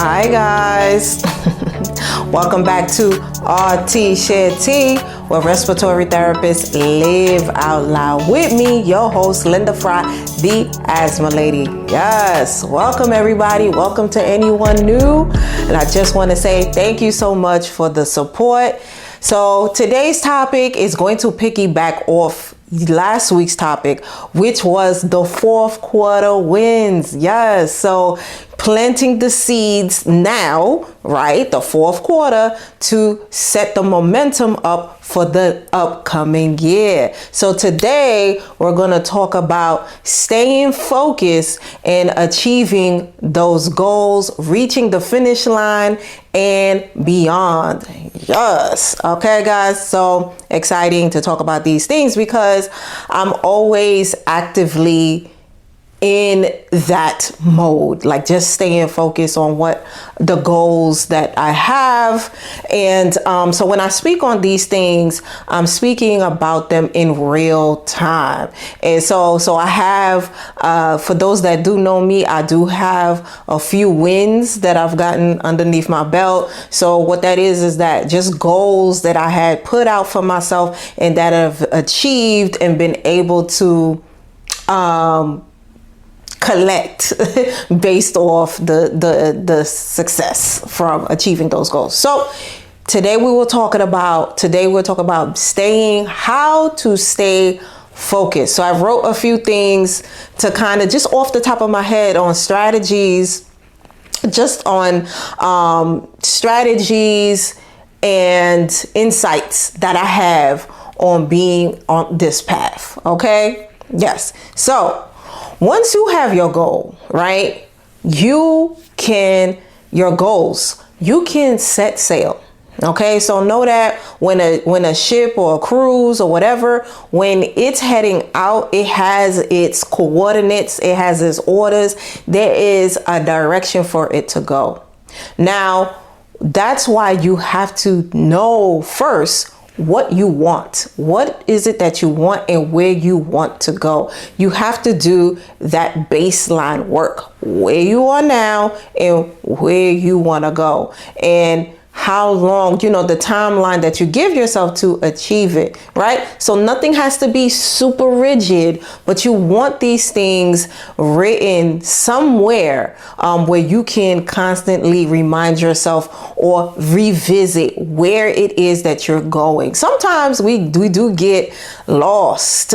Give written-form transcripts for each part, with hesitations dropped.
Hi guys, welcome back to RT Share Tea, where respiratory therapists live out loud. With me, your host Linda Fry, the Asthma Lady. Yes, welcome everybody. Welcome to anyone new. And I just want to say thank you so much for the support. So today's topic is going to piggyback off last week's topic, which was the fourth quarter wins. Yes, so planting the seeds now, right, the fourth quarter, to set the momentum up for the upcoming year. So today we're going to talk about staying focused and achieving those goals, reaching the finish line and beyond. Yes. Okay, guys. So exciting to talk about these things because I'm always actively in that mode, like just staying focused on what the goals that I have. And so when I speak on these things, I'm speaking about them in real time. And so I have, for those that do know me, I do have a few wins that I've gotten underneath my belt. So what that is that just goals that I had put out for myself and that I've achieved and been able to collect based off the success from achieving those goals. So today we're talking about how to stay focused. So I wrote a few things to kind of just off the top of my head on strategies, just on strategies and insights that I have on being on this path. Okay. Yes. So once you have your goal, right, you can set sail. Okay, so know that when a ship or a cruise or whatever, when it's heading out, it has its coordinates, it has its orders, there is a direction for it to go. Now, that's why you have to know first what you want. What is it that you want and where you want to go? You have to do that baseline work, where you are now and where you want to go, and how long, the timeline that you give yourself to achieve it, right? So nothing has to be super rigid, but you want these things written somewhere where you can constantly remind yourself or revisit where it is that you're going. Sometimes we do get lost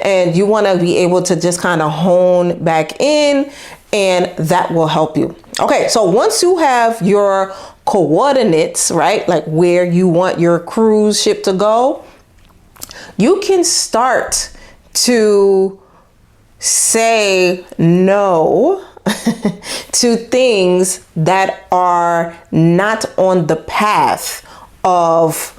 and you want to be able to just kind of hone back in, and that will help you. Okay, so once you have your coordinates, right, like where you want your cruise ship to go, you can start to say no to things that are not on the path of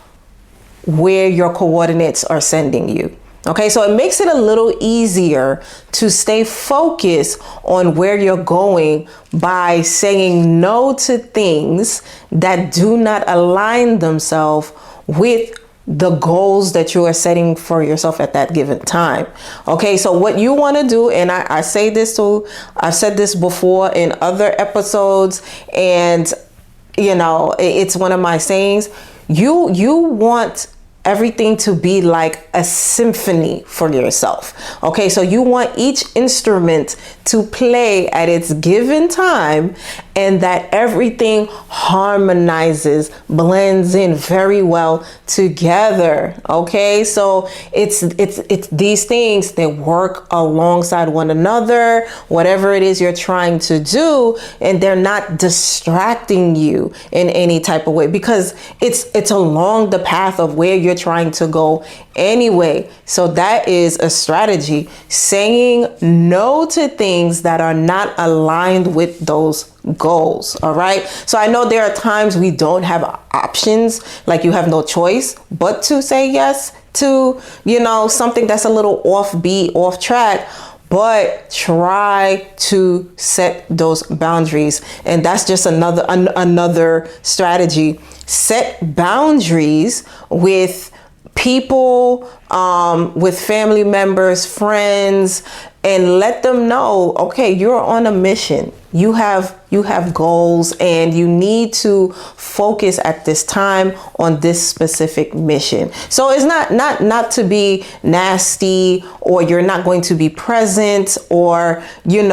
where your coordinates are sending you. Okay, so it makes it a little easier to stay focused on where you're going by saying no to things that do not align themselves with the goals that you are setting for yourself at that given time. Okay, so what you want to do, and I've said this before in other episodes, and it's one of my sayings, you want everything to be like a symphony for yourself. Okay, so you want each instrument to play at its given time, and that everything harmonizes, blends in very well together. Okay, so it's these things that work alongside one another, whatever it is you're trying to do, and they're not distracting you in any type of way, because it's along the path of where you're trying to go anyway. So that is a strategy, saying no to things that are not aligned with those goals. All right. So I know there are times we don't have options, like you have no choice but to say yes to, something that's a little offbeat, off track. But try to set those boundaries. And that's just another strategy. Set boundaries with people, with family members, friends, and let them know, okay, you're on a mission. you have goals, and you need to focus at this time on this specific mission. So it's not to be nasty, or you're not going to be present, or you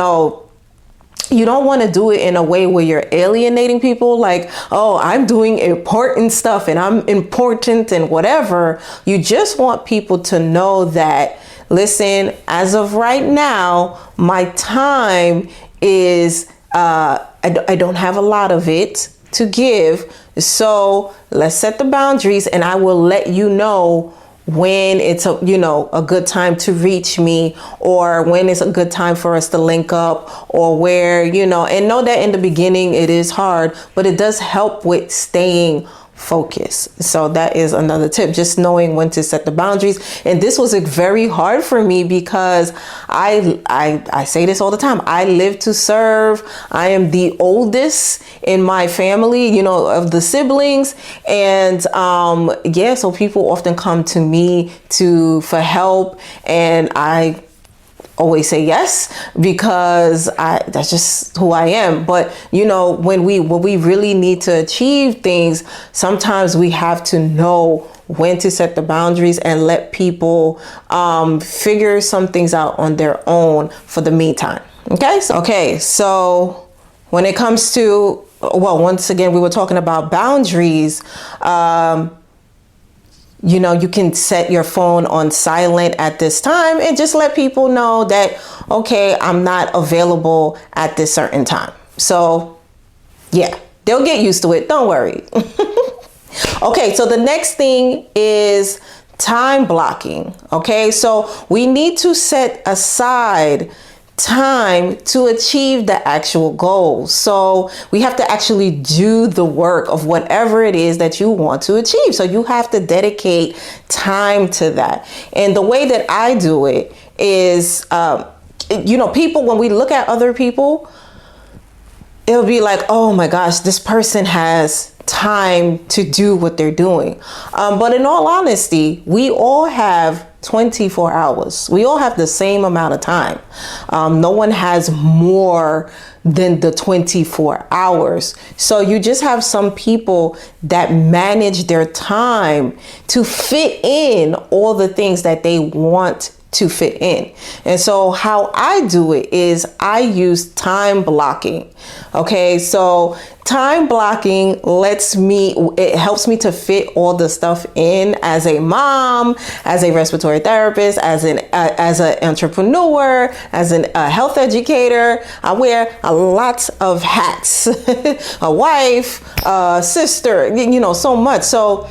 don't want to do it in a way where you're alienating people, like, oh, I'm doing important stuff and I'm important and whatever. You just want people to know that, listen, as of right now, my time is, I don't have a lot of it to give. So let's set the boundaries, and I will let you know when it's a good time to reach me, or when it's a good time for us to link up, or where, and know that in the beginning it is hard, but it does help with staying focused. So that is another tip, just knowing when to set the boundaries. And this was very hard for me because I say this all the time. I live to serve. I am the oldest in my family, of the siblings. And so people often come to me for help, and I always say yes, because that's just who I am. But when we really need to achieve things, sometimes we have to know when to set the boundaries and let people figure some things out on their own for the meantime. So when it comes to, once again, we were talking about boundaries. You can set your phone on silent at this time and just let people know that, okay, I'm not available at this certain time. So yeah, they'll get used to it. Don't worry. Okay, so the next thing is time blocking. Okay, so we need to set aside time to achieve the actual goals. So we have to actually do the work of whatever it is that you want to achieve. So you have to dedicate time to that. And the way that I do it is, people, when we look at other people, it'll be like, oh my gosh, this person has time to do what they're doing. But in all honesty, we all have 24 hours. We all have the same amount of time. No one has more than the 24 hours. So you just have some people that manage their time to fit in all the things that they want to fit in. And so how I do it is I use time blocking. Okay, so time blocking it helps me to fit all the stuff in as a mom, as a respiratory therapist, as an entrepreneur, as a health educator. I wear a lot of hats, a wife, a sister, so much. So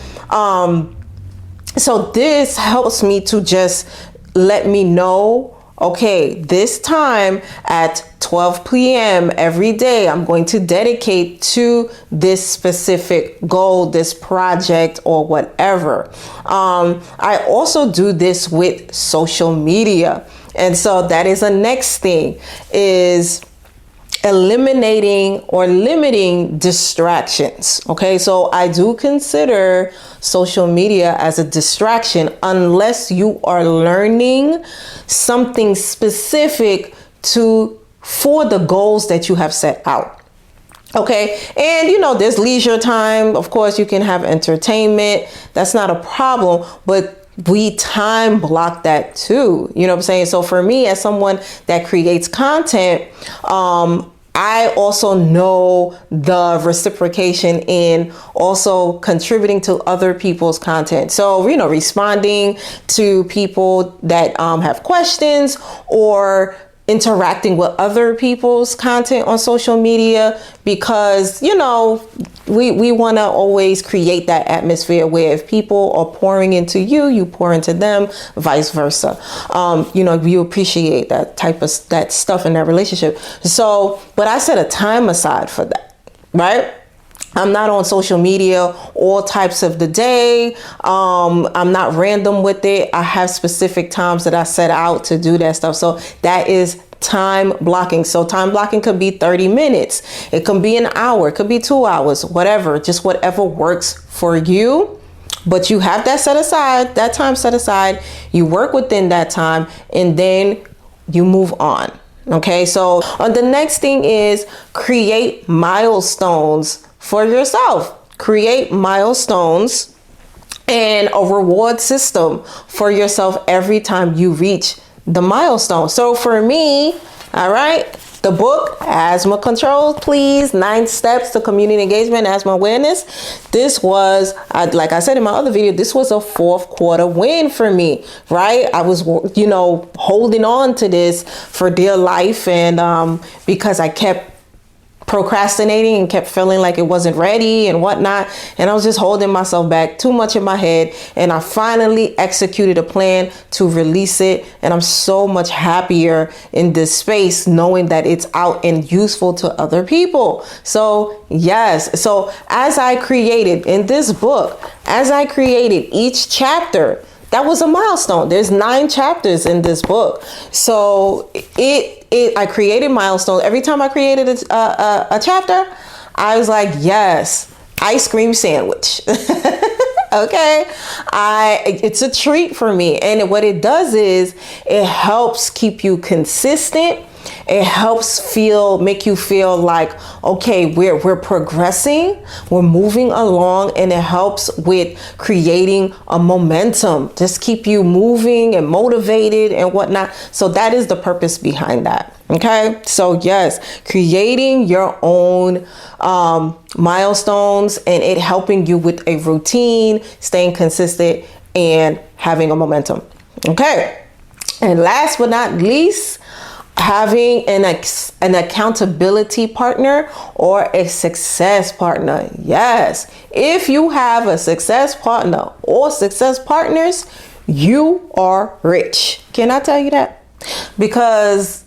this helps me to just let me know, okay, this time at 12 p.m. every day, I'm going to dedicate to this specific goal, this project, or whatever. I also do this with social media. And so that is the next thing, is eliminating or limiting distractions. Okay, so I do consider social media as a distraction unless you are learning something specific for the goals that you have set out. Okay, and there's leisure time. Of course, you can have entertainment. That's not a problem, but we time block that too. You know what I'm saying? So for me, as someone that creates content, I also know the reciprocation in also contributing to other people's content. So, responding to people that have questions, or interacting with other people's content on social media, because, we want to always create that atmosphere where if people are pouring into you, you pour into them, vice versa. You appreciate that type of that stuff in that relationship. So, but I set a time aside for that, right? I'm not on social media all types of the day. I'm not random with it. I have specific times that I set out to do that stuff. So that is time blocking. So time blocking could be 30 minutes. It can be an hour. It could be 2 hours, whatever, just whatever works for you. But you have that set aside, that time set aside. You work within that time, and then you move on. Okay, so the next thing is create milestones for yourself. Create milestones and a reward system for yourself every time you reach the milestone. So for me, all right, the book, Asthma Control, Please, 9 Steps to Community Engagement, Asthma Awareness. This was, like I said in my other video, this was a 4th quarter win for me, right? I was, holding on to this for dear life. And because I kept procrastinating and kept feeling like it wasn't ready and whatnot. And I was just holding myself back too much in my head. And I finally executed a plan to release it. And I'm so much happier in this space knowing that it's out and useful to other people. So yes. So as I created in this book, as I created each chapter, that was a milestone. There's 9 chapters in this book. So I created milestones. Every time I created a chapter, I was like, yes, ice cream sandwich. Okay. It's a treat for me. And what it does is it helps keep you consistent. It helps make you feel like, okay, we're progressing, we're moving along, and it helps with creating a momentum, just keep you moving and motivated and whatnot. So that is the purpose behind that. Okay. So yes, creating your own milestones and it helping you with a routine, staying consistent and having a momentum. Okay. And last but not least, having an accountability partner or a success partner. Yes. If you have a success partner or success partners, you are rich. Can I tell you that? Because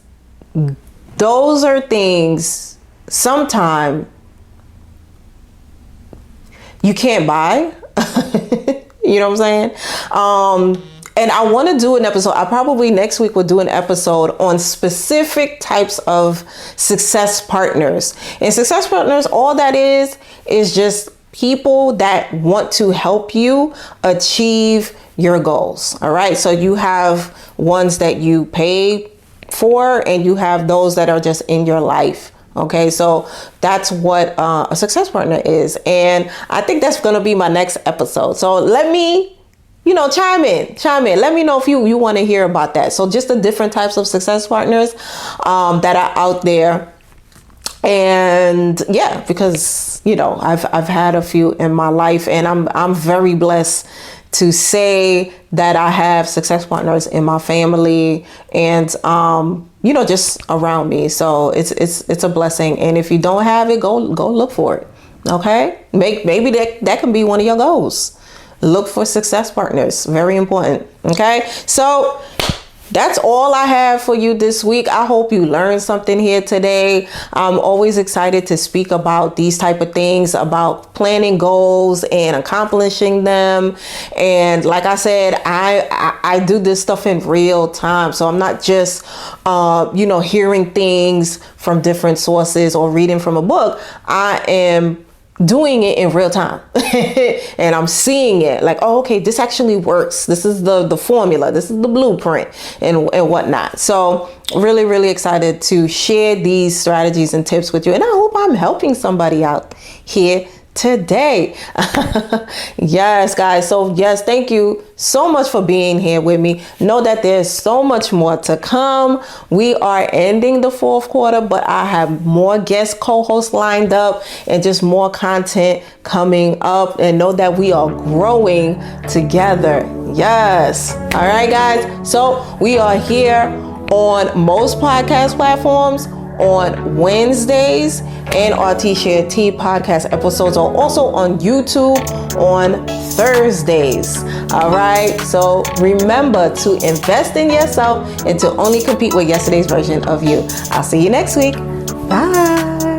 those are things sometimes you can't buy. You know what I'm saying? And I want to do an episode. I probably next week will do an episode on specific types of success partners. And success partners, all that is just people that want to help you achieve your goals. All right. So you have ones that you pay for and you have those that are just in your life. Okay, so that's what a success partner is. And I think that's going to be my next episode. So let me chime in. Let me know if you want to hear about that. So just the different types of success partners that are out there. And yeah, because, I've had a few in my life and I'm very blessed to say that I have success partners in my family and, just around me. So it's a blessing. And if you don't have it, go look for it. Okay. Maybe that can be one of your goals. Look for success partners. Very important. Okay. So that's all I have for you this week. I hope you learned something here today. I'm always excited to speak about these type of things, about planning goals and accomplishing them. And like I said, I do this stuff in real time. So I'm not just, hearing things from different sources or reading from a book. I am doing it in real time and I'm seeing it like, oh, okay, this actually works. This is the formula. This is the blueprint and whatnot. So really, really excited to share these strategies and tips with you. And I hope I'm helping somebody out here today. Yes, guys. So yes, thank you so much for being here with me. Know that there's so much more to come. We are ending the 4th quarter, but I have more guest co-hosts lined up and just more content coming up, and know that we are growing together. Yes. All right, guys. So we are here on most podcast platforms on Wednesdays, and our T-Share T podcast episodes are also on YouTube on Thursdays. All right. So remember to invest in yourself and to only compete with yesterday's version of you. I'll see you next week. Bye.